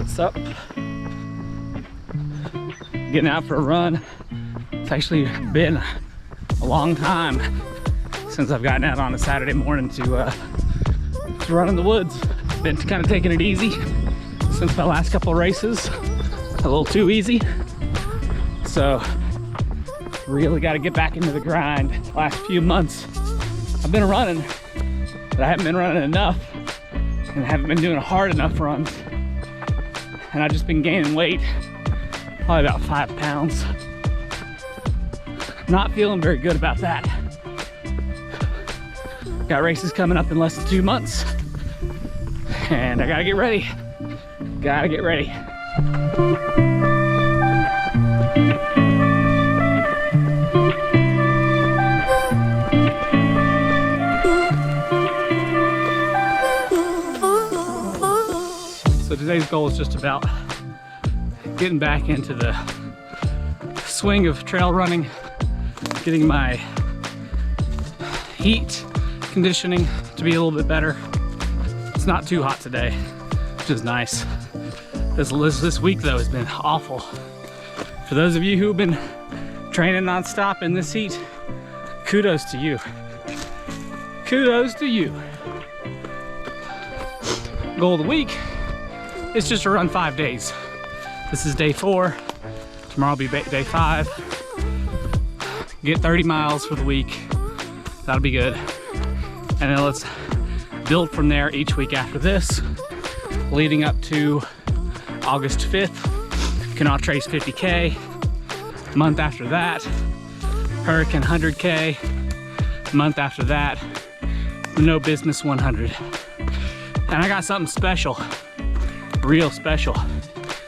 What's up? Getting out for a run. It's actually been a long time since I've gotten out on a Saturday morning to run in the woods. Been kind of taking it easy since my last couple of races. A little too easy. So really got to get back into the grind. Last few months I've been running, but I haven't been running enough and haven't been doing hard enough runs. And I've just been gaining weight, probably about 5 pounds. Not feeling very good about that. Got races coming up in less than 2 months, and I gotta get ready. Gotta get ready. So today's goal is just about getting back into the swing of trail running, getting my heat conditioning to be a little bit better. It's not too hot today, which is nice. This week though has been awful. For those of you who've been training nonstop in this heat, kudos to you. Kudos to you. Goal of the week is just to run 5 days. This is day 4. Tomorrow will be day 5. Get 30 miles for the week. That'll be good. And then let's build from there each week after this, leading up to August 5th, Canal Trace 50K. Month after that, Hurricane 100K. Month after that, No Business 100. And I got something special, real special,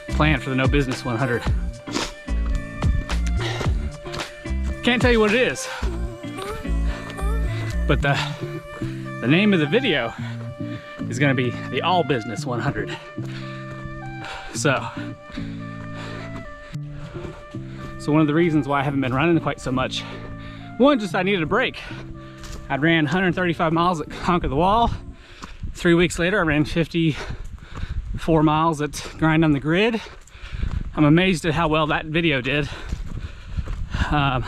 planned for the No Business 100. Can't tell you what it is, but the name of the video is gonna be the All Business 100. So one of the reasons why I haven't been running quite so much, one, just I needed a break. I ran 135 miles at Conquer the Wall. 3 weeks later, I ran 54 miles at Grind on the Grid. I'm amazed at how well that video did. And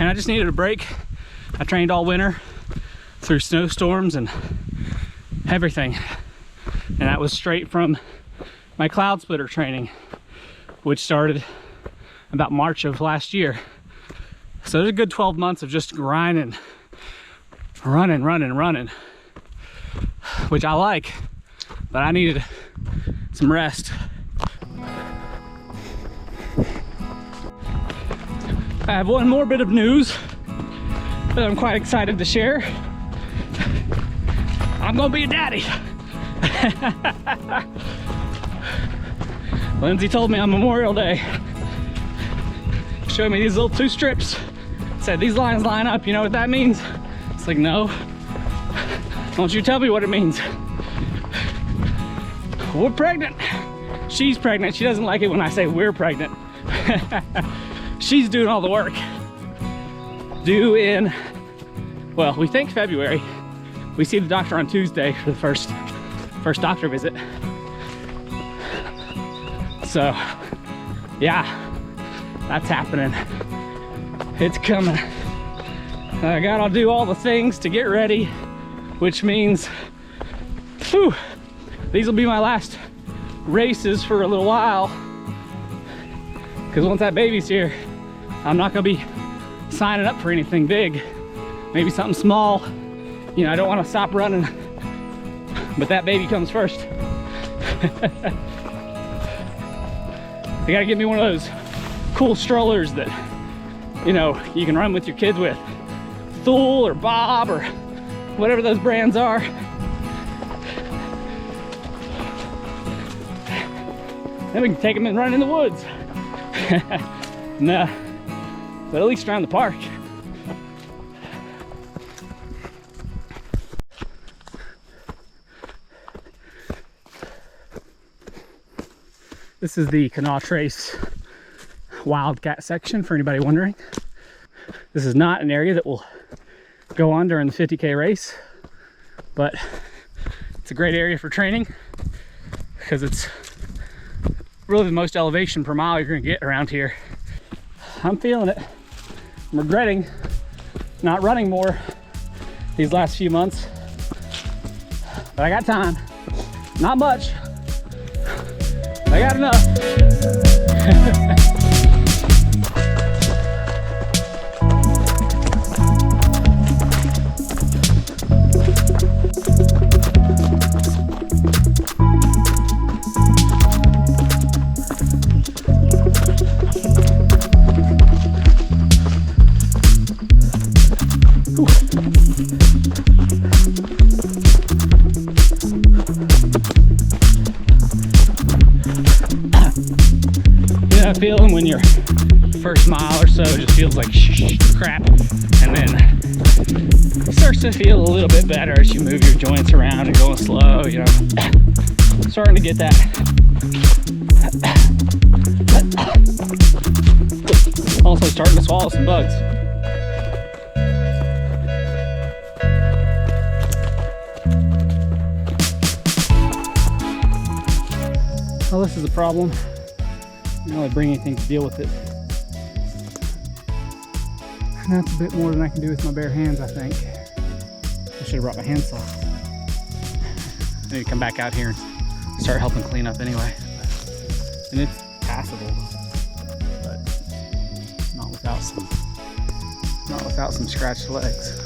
I just needed a break. I trained all winter through snowstorms and everything. And that was straight from my cloud splitter training, which started about March of last year. So there's a good 12 months of just grinding, running, which I like, but I needed some rest. I have one more bit of news that I'm quite excited to share. I'm gonna be a daddy. Lindsay told me on Memorial Day, showed me these little 2 strips, said these lines line up, you know what that means? It's like, no. Don't you tell me what it means. We're pregnant. She's pregnant. She doesn't like it when I say we're pregnant. She's doing all the work. Due in, well, we think February. We see the doctor on Tuesday for the first doctor visit. So, yeah, that's happening. It's coming. I gotta do all the things to get ready, which means, whew, these will be my last races for a little while. Because once that baby's here, I'm not gonna be signing up for anything big. Maybe something small. You know, I don't want to stop running, but that baby comes first. You gotta get me one of those cool strollers that, you know, you can run with your kids with. Thule or Bob or whatever those brands are. Then we can take them and run in the woods. Nah, but at least around the park. This is the Canal Trace Wildcat section, for anybody wondering. This is not an area that will go on during the 50K race, but it's a great area for training because it's really the most elevation per mile you're gonna get around here. I'm feeling it. I'm regretting not running more these last few months, but I got time. Not much. I got enough. Feeling when your first mile or so just feels like crap, and then it starts to feel a little bit better as you move your joints around and going slow, you know. Starting to get that. Also starting to swallow some bugs. Well, this is a problem. I don't really bring anything to deal with it. And that's a bit more than I can do with my bare hands, I think. I should have brought my handsaw. I need to come back out here and start helping clean up anyway. And it's passable, but not without some scratched legs.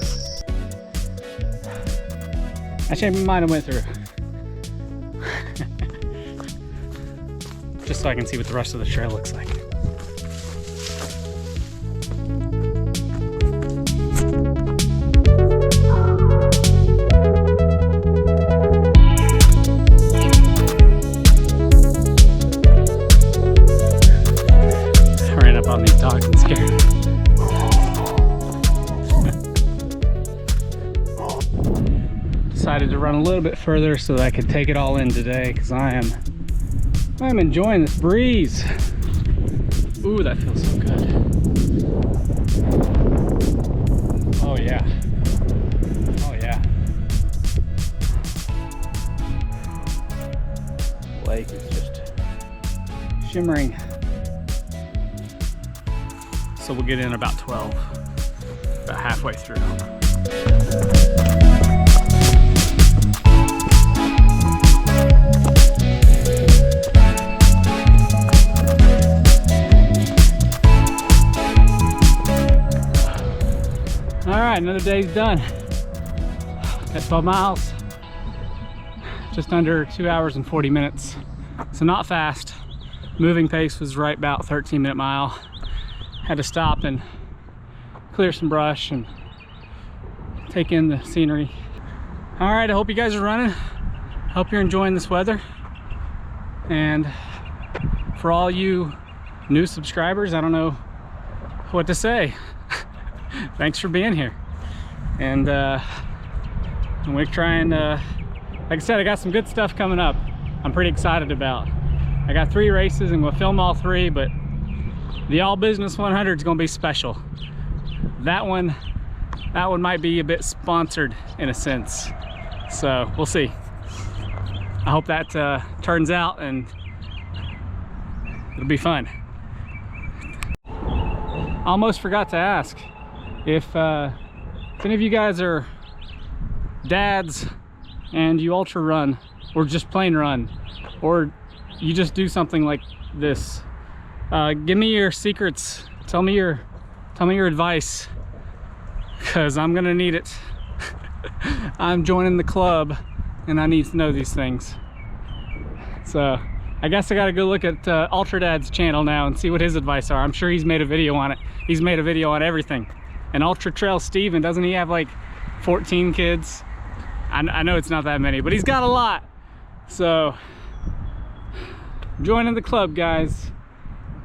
Actually, I might have went through. Just so I can see what the rest of the trail looks like. I ran up on these dogs and scared them. Decided to run a little bit further so that I could take it all in today, because I'm enjoying this breeze. Ooh, that feels so good. Oh yeah. Oh yeah. The lake is just shimmering. So we'll get in about 12, about halfway through. Alright, another day's done. Got 12 miles, just under 2 hours and 40 minutes. So not fast. Moving pace was right about 13-minute mile. Had to stop and clear some brush and take in the scenery. Alright, I hope you guys are running. Hope you're enjoying this weather. And for all you new subscribers, I don't know what to say. Thanks for being here. And we're trying to, like I said, I got some good stuff coming up I'm pretty excited about. I got 3 races and we'll film all 3, but the All Business 100 is going to be special. That one might be a bit sponsored in a sense, so we'll see. I hope that turns out and it'll be fun. Almost forgot to ask if any of you guys are dads and you ultra run or just plain run, or you just do something like this. Give me your secrets. Tell me your advice, because I'm gonna need it. I'm joining the club and I need to know these things. So I guess I gotta go look at Ultra Dad's channel now and see what his advice are. I'm sure he's made a video on it. He's made a video on everything. And Ultra Trail Steven, doesn't he have like 14 kids? I know it's not that many, but he's got a lot. So joining the club, guys.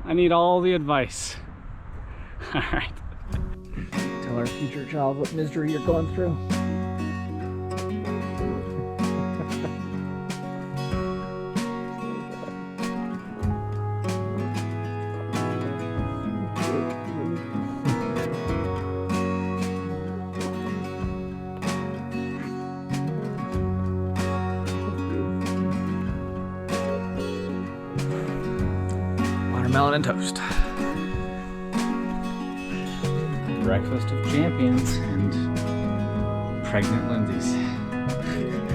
I need all the advice. All right. Tell our future child what misery you're going through. watermelon and toast. Breakfast of champions and pregnant Lindsay's.